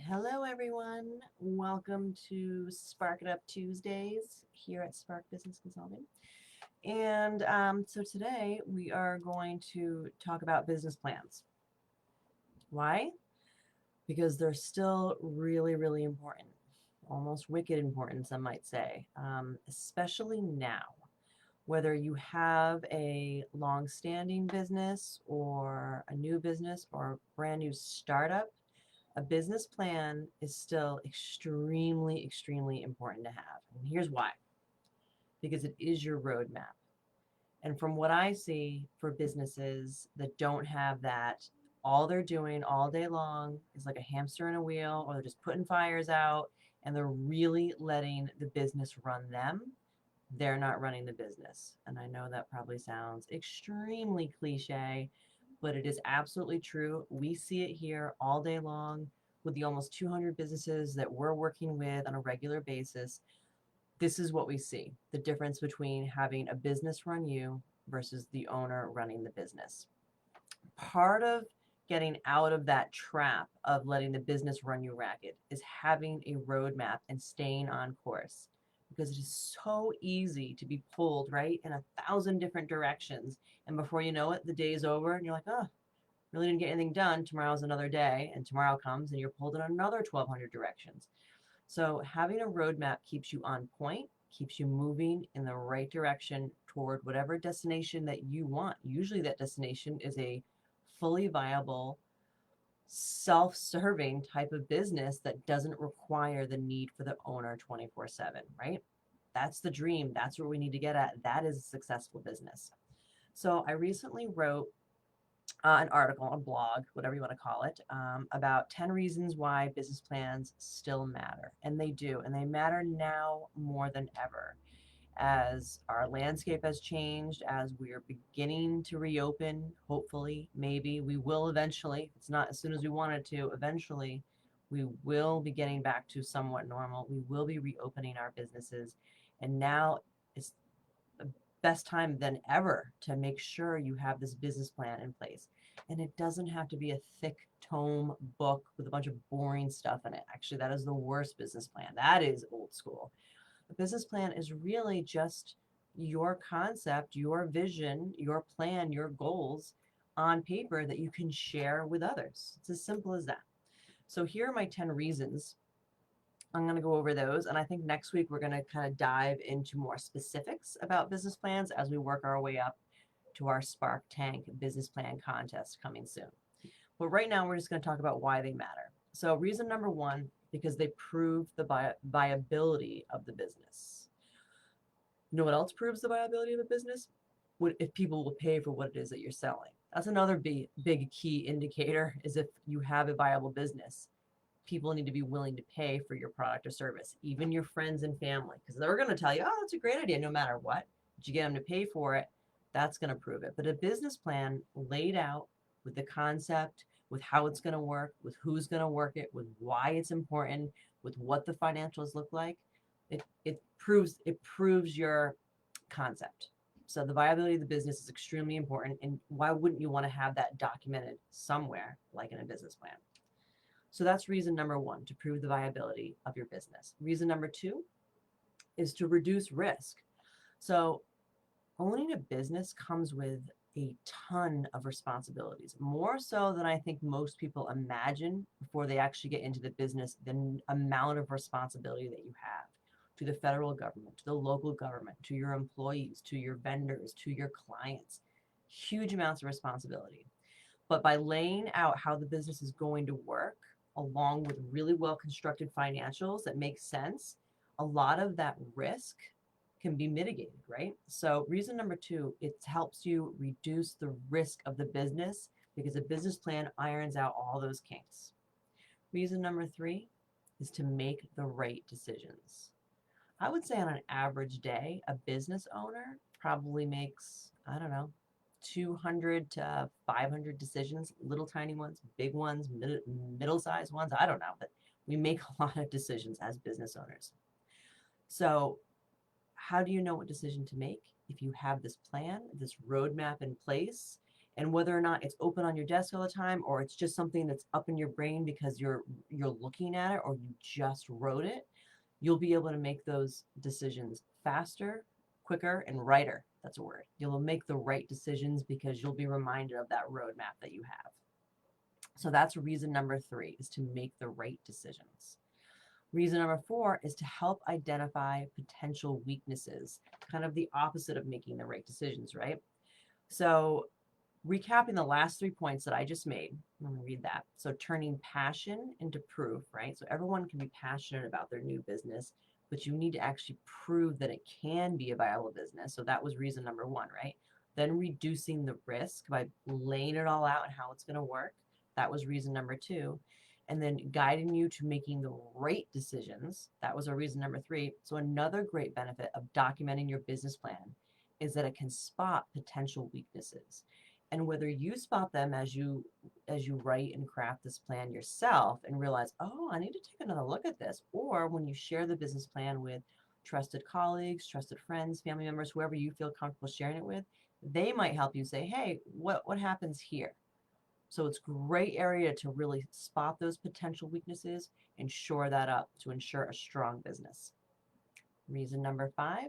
Hello, everyone. Welcome to Spark It Up Tuesdays here at Spark Business Consulting. And so today we are going to talk about business plans. Why? Because they're still really, really important, almost wicked important, some might say, especially now. Whether you have a long-standing business or a new business or a brand new startup, a business plan is still extremely, extremely important to have. And here's why. Because it is your roadmap. And from what I see for businesses that don't have that, all they're doing all day long is like a hamster in a wheel, or they're just putting fires out and they're really letting the business run them. They're not running the business. And I know that probably sounds extremely cliche, but it is absolutely true. We see it here all day long with the almost 200 businesses that we're working with on a regular basis. This is what we see, the difference between having a business run you versus the owner running the business. Part of getting out of that trap of letting the business run you ragged is having a roadmap and staying on course, because it is so easy to be pulled right in 1,000 different directions. And before you know it, the day is over and you're like, oh, really didn't get anything done. Tomorrow's another day, and tomorrow comes and you're pulled in another 1,200 directions. So having a roadmap keeps you on point, keeps you moving in the right direction toward whatever destination that you want. Usually that destination is a fully viable, self-serving type of business that doesn't require the need for the owner 24/7, right? That's the dream. That's where we need to get at. That is a successful business. So I recently wrote an article, a blog, whatever you want to call it, about 10 reasons why business plans still matter. And they do. And they matter now more than ever. As our landscape has changed, as we are beginning to reopen, hopefully, maybe we will eventually, it's not as soon as we want it to, eventually, we will be getting back to somewhat normal. We will be reopening our businesses. And now it's the best time than ever to make sure you have this business plan in place. And it doesn't have to be a thick tome book with a bunch of boring stuff in it. Actually, that is the worst business plan. That is old school. A business plan is really just your concept, your vision, your plan, your goals on paper that you can share with others. It's as simple as that. So here are my 10 reasons. I'm going to go over those. And I think next week we're going to kind of dive into more specifics about business plans as we work our way up to our Spark Tank business plan contest coming soon. But right now we're just going to talk about why they matter. So reason number one, because they prove the viability of the business. You know what else proves the viability of a business? If people will pay for what it is that you're selling. That's another big key indicator, is if you have a viable business. People need to be willing to pay for your product or service, even your friends and family, because they're going to tell you, oh, that's a great idea no matter what. But you get them to pay for it, that's going to prove it. But a business plan laid out with the concept, with how it's going to work, with who's going to work it, with why it's important, with what the financials look like, it proves your concept. So the viability of the business is extremely important. And why wouldn't you want to have that documented somewhere, like in a business plan? So that's reason number one, to prove the viability of your business. Reason number two is to reduce risk. So owning a business comes with a ton of responsibilities, more so than I think most people imagine before they actually get into the business, the amount of responsibility that you have to the federal government, to the local government, to your employees, to your vendors, to your clients. Huge amounts of responsibility. But by laying out how the business is going to work, along with really well constructed financials that make sense, a lot of that risk can be mitigated, right? So reason number two, it helps you reduce the risk of the business because a business plan irons out all those kinks. Reason number three is to make the right decisions. I would say on an average day, a business owner probably makes, I don't know, 200 to 500 decisions, little tiny ones, big ones, middle-sized ones. I don't know, but we make a lot of decisions as business owners. So how do you know what decision to make? If you have this plan, this roadmap in place, And whether or not it's open on your desk all the time, or it's just something that's up in your brain because you're looking at it, or you just wrote it, you'll be able to make those decisions faster, quicker, and righter. That's a word. You'll make the right decisions because you'll be reminded of that roadmap that you have. So that's reason number 3, is to make the right decisions. Reason number 4 is to help identify potential weaknesses, kind of the opposite of making the right decisions, right? So recapping the last 3 points that I just made, I'm going to read that. So turning passion into proof, right? So everyone can be passionate about their new business, but you need to actually prove that it can be a viable business. So that was reason number 1, right? Then reducing the risk by laying it all out and how it's going to work. That was reason number 2. And then guiding you to making the right decisions. That was our reason number 3. So another great benefit of documenting your business plan is that it can spot potential weaknesses. And whether you spot them as you write and craft this plan yourself and realize, oh, I need to take another look at this, or when you share the business plan with trusted colleagues, trusted friends, family members, whoever you feel comfortable sharing it with, they might help you say, hey, what happens here? So it's a great area to really spot those potential weaknesses and shore that up to ensure a strong business. Reason number 5,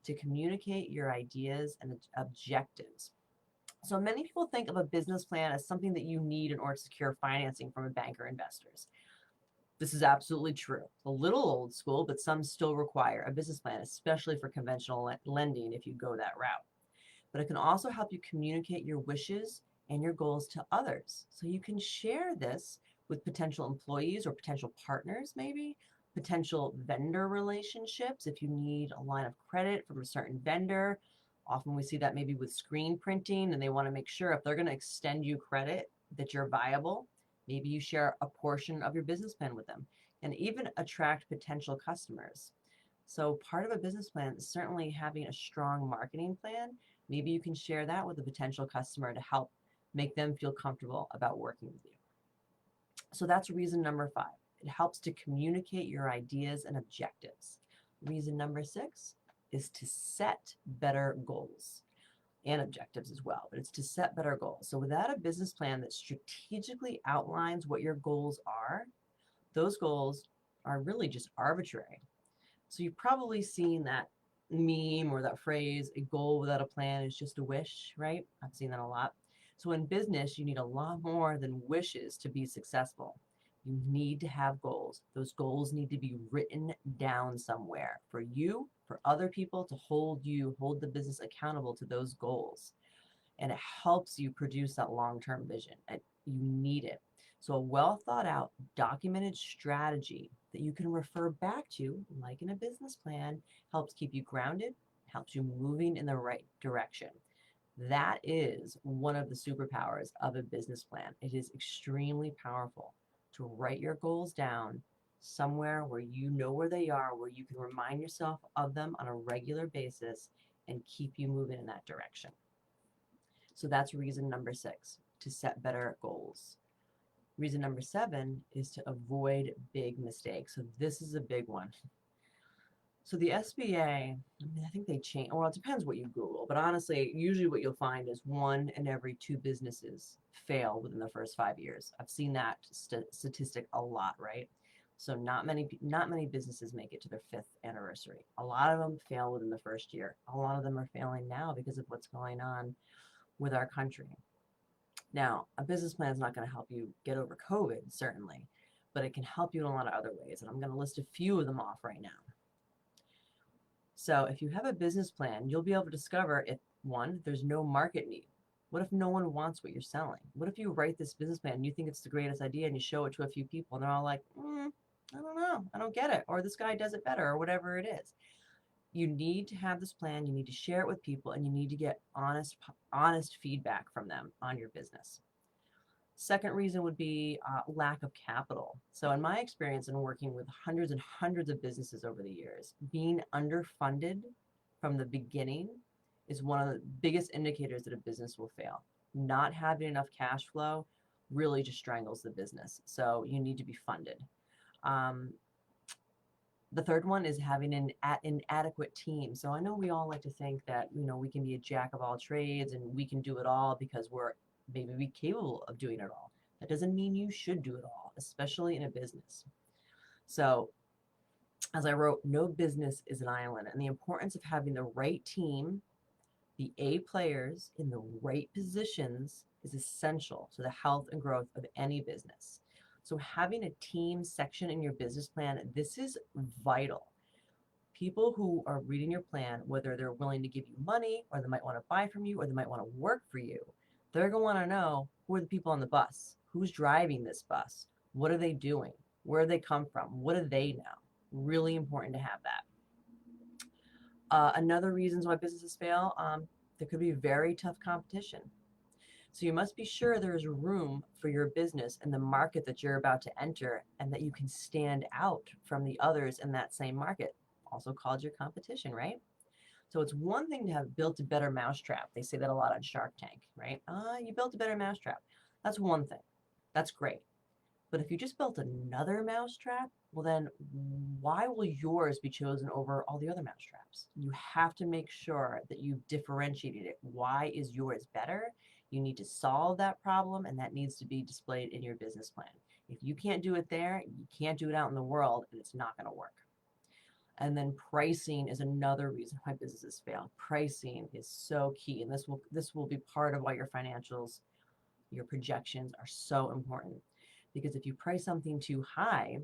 to communicate your ideas and objectives. So many people think of a business plan as something that you need in order to secure financing from a bank or investors. This is absolutely true. A little old school, but some still require a business plan, especially for conventional lending if you go that route. But it can also help you communicate your wishes and your goals to others. So you can share this with potential employees or potential partners, maybe potential vendor relationships. If you need a line of credit from a certain vendor, often we see that maybe with screen printing, and they want to make sure if they're going to extend you credit that you're viable. Maybe you share a portion of your business plan with them, and even attract potential customers. So part of a business plan is certainly having a strong marketing plan. Maybe you can share that with a potential customer to help make them feel comfortable about working with you. So that's reason number 5. It helps to communicate your ideas and objectives. Reason number 6 is to set better goals and objectives as well, but it's to set better goals. So without a business plan that strategically outlines what your goals are, those goals are really just arbitrary. So you've probably seen that meme or that phrase, a goal without a plan is just a wish, right? I've seen that a lot. So in business, you need a lot more than wishes to be successful. You need to have goals. Those goals need to be written down somewhere for you, for other people to hold the business accountable to those goals. And it helps you produce that long-term vision. You need it. So a well thought out, documented strategy that you can refer back to, like in a business plan, helps keep you grounded, helps you moving in the right direction. That is one of the superpowers of a business plan. It is extremely powerful to write your goals down somewhere where you know where they are, where you can remind yourself of them on a regular basis and keep you moving in that direction. So that's reason number 6, to set better goals. Reason number 7 is to avoid big mistakes. So this is a big one. So the SBA, I think they change, well, it depends what you Google, but honestly, usually what you'll find is 1 in every 2 businesses fail within the first 5 years. I've seen that statistic a lot, right? So not many businesses make it to their 5th anniversary. A lot of them fail within the first year. A lot of them are failing now because of what's going on with our country. Now, a business plan is not going to help you get over COVID, certainly, but it can help you in a lot of other ways. And I'm going to list a few of them off right now. So if you have a business plan, you'll be able to discover if, 1, there's no market need. What if no one wants what you're selling? What if you write this business plan and you think it's the greatest idea and you show it to a few people and they're all like, I don't know, I don't get it, or this guy does it better, or whatever it is. You need to have this plan, you need to share it with people, and you need to get honest feedback from them on your business. Second reason would be lack of capital. So in my experience in working with hundreds and hundreds of businesses over the years, being underfunded from the beginning is one of the biggest indicators that a business will fail. Not having enough cash flow really just strangles the business. So you need to be funded. The third one is having an inadequate team. So I know we all like to think that, we can be a jack of all trades and we can do it all because we're maybe be capable of doing it all. That doesn't mean you should do it all, especially in a business. So, as I wrote, no business is an island, and the importance of having the right team, the A players in the right positions is essential to the health and growth of any business. So having a team section in your business plan, this is vital. People who are reading your plan, whether they're willing to give you money or they might want to buy from you or they might want to work for you, they're going to want to know who are the people on the bus, who's driving this bus, what are they doing, where do they come from, what do they know. Really important to have that. Another reasons why businesses fail, there could be very tough competition. So you must be sure there is room for your business in the market that you're about to enter and that you can stand out from the others in that same market, also called your competition, right? So it's one thing to have built a better mousetrap. They say that a lot on Shark Tank, right? You built a better mousetrap. That's one thing. That's great. But if you just built another mousetrap, well, then why will yours be chosen over all the other mousetraps? You have to make sure that you've differentiated it. Why is yours better? You need to solve that problem, and that needs to be displayed in your business plan. If you can't do it there, you can't do it out in the world, and it's not going to work. And then pricing is another reason why businesses fail. Pricing is so key, and this will be part of why your financials, your projections are so important. Because if you price something too high,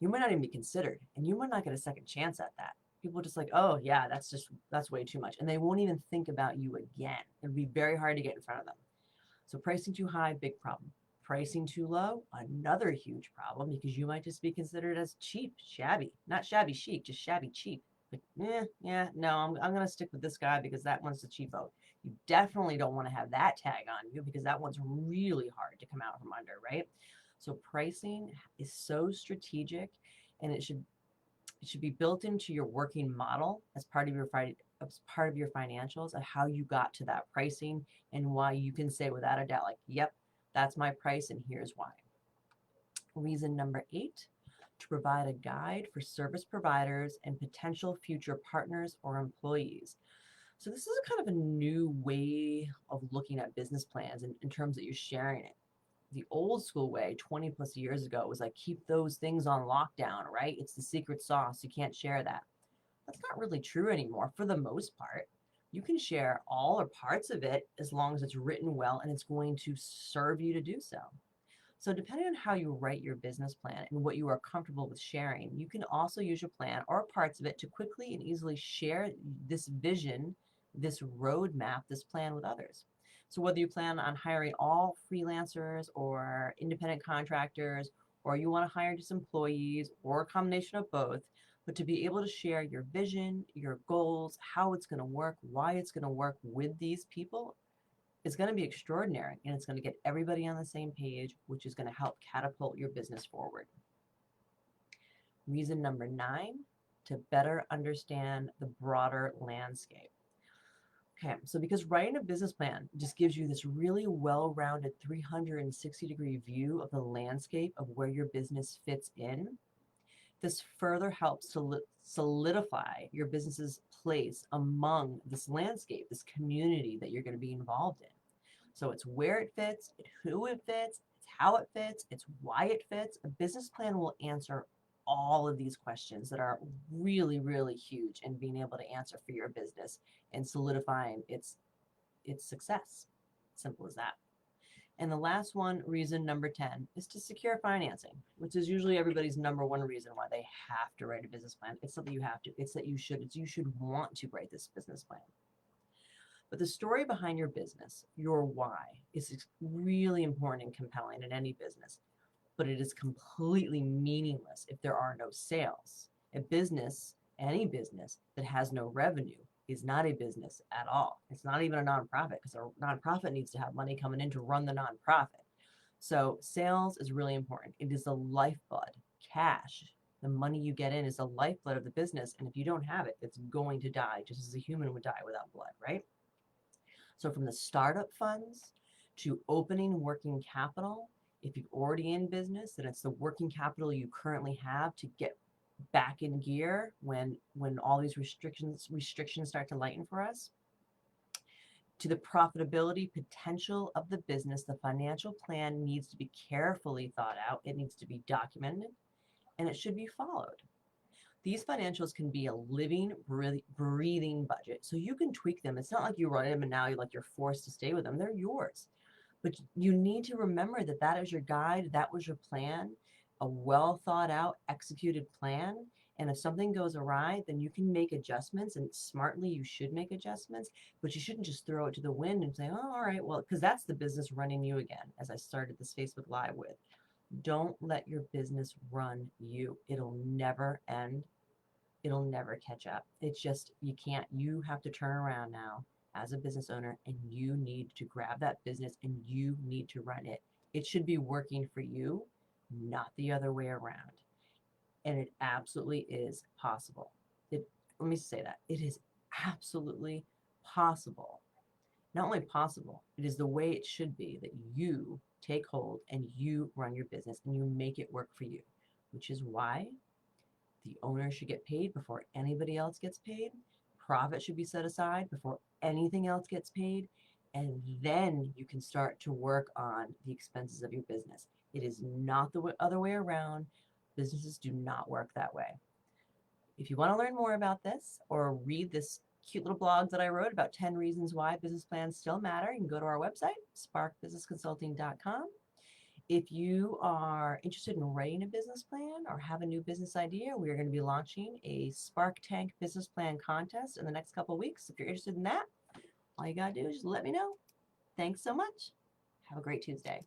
you might not even be considered, and you might not get a second chance at that. People are just like, oh yeah, that's way too much, and they won't even think about you again. It'd be very hard to get in front of them. So pricing too high, big problem. Pricing too low, another huge problem, because you might just be considered as cheap, shabby, not shabby chic, just shabby cheap. Like, yeah, no, I'm going to stick with this guy because that one's the cheapo. You definitely don't want to have that tag on you because that one's really hard to come out from under, right? So pricing is so strategic, and it should be built into your working model as part of your financials of how you got to that pricing and why you can say without a doubt, like, yep, that's my price and here's why. Reason number 8, to provide a guide for service providers and potential future partners or employees. So this is a kind of a new way of looking at business plans in terms that you're sharing it. The old school way 20 plus years ago was like, keep those things on lockdown, right? It's the secret sauce. You can't share that. That's not really true anymore for the most part. You can share all or parts of it as long as it's written well and it's going to serve you to do so. So depending on how you write your business plan and what you are comfortable with sharing, you can also use your plan or parts of it to quickly and easily share this vision, this roadmap, this plan with others. So whether you plan on hiring all freelancers or independent contractors, or you want to hire just employees or a combination of both, but to be able to share your vision, your goals, how it's going to work, why it's going to work with these people, is going to be extraordinary, and it's going to get everybody on the same page, which is going to help catapult your business forward. Reason number 9, to better understand the broader landscape. Okay, so because writing a business plan just gives you this really well-rounded 360-degree view of the landscape of where your business fits in, this further helps to solidify your business's place among this landscape, this community that you're going to be involved in. So it's where it fits, it's who it fits, it's how it fits, it's why it fits. A business plan will answer all of these questions that are really, really huge in being able to answer for your business and solidifying its success. Simple as that. And the last one, reason number 10, is to secure financing, which is usually everybody's number one reason why they have to write a business plan. It's something you have to. It's that you should. It's you should want to write this business plan. But the story behind your business, your why, is really important and compelling in any business. But it is completely meaningless if there are no sales. A business, any business that has no revenue, is not a business at all. It's not even a nonprofit, because a nonprofit needs to have money coming in to run the nonprofit. So sales is really important. It is the lifeblood. Cash, the money you get in, is the lifeblood of the business. And if you don't have it, it's going to die, just as a human would die without blood, right? So from the startup funds to opening working capital, if you're already in business, then it's the working capital you currently have to get back in gear when all these restrictions start to lighten for us. To the profitability potential of the business, the financial plan needs to be carefully thought out. It needs to be documented, and it should be followed. These financials can be a living, breathing budget. So you can tweak them. It's not like you write them and now you're forced to stay with them. They're yours. But you need to remember that that is your guide. That was your plan, a well thought out, executed plan. And if something goes awry, then you can make adjustments, and smartly you should make adjustments, but you shouldn't just throw it to the wind and say, oh, all right, well, because that's the business running you again, as I started this Facebook Live with. Don't let your business run you. It'll never end. It'll never catch up. It's just, you can't, you have to turn around now as a business owner, and you need to grab that business and you need to run it. It should be working for you, not the other way around. And it absolutely is possible. Let me say that. It is absolutely possible. Not only possible, it is the way it should be, that you take hold and you run your business and you make it work for you, which is why the owner should get paid before anybody else gets paid. Profit should be set aside before anything else gets paid. And then you can start to work on the expenses of your business. It is not the other way around. Businesses do not work that way. If you want to learn more about this or read this cute little blog that I wrote about 10 reasons why business plans still matter, you can go to our website, sparkbusinessconsulting.com. If you are interested in writing a business plan or have a new business idea, we are going to be launching a Spark Tank business plan contest in the next couple of weeks. If you're interested in that, all you got to do is just let me know. Thanks so much. Have a great Tuesday.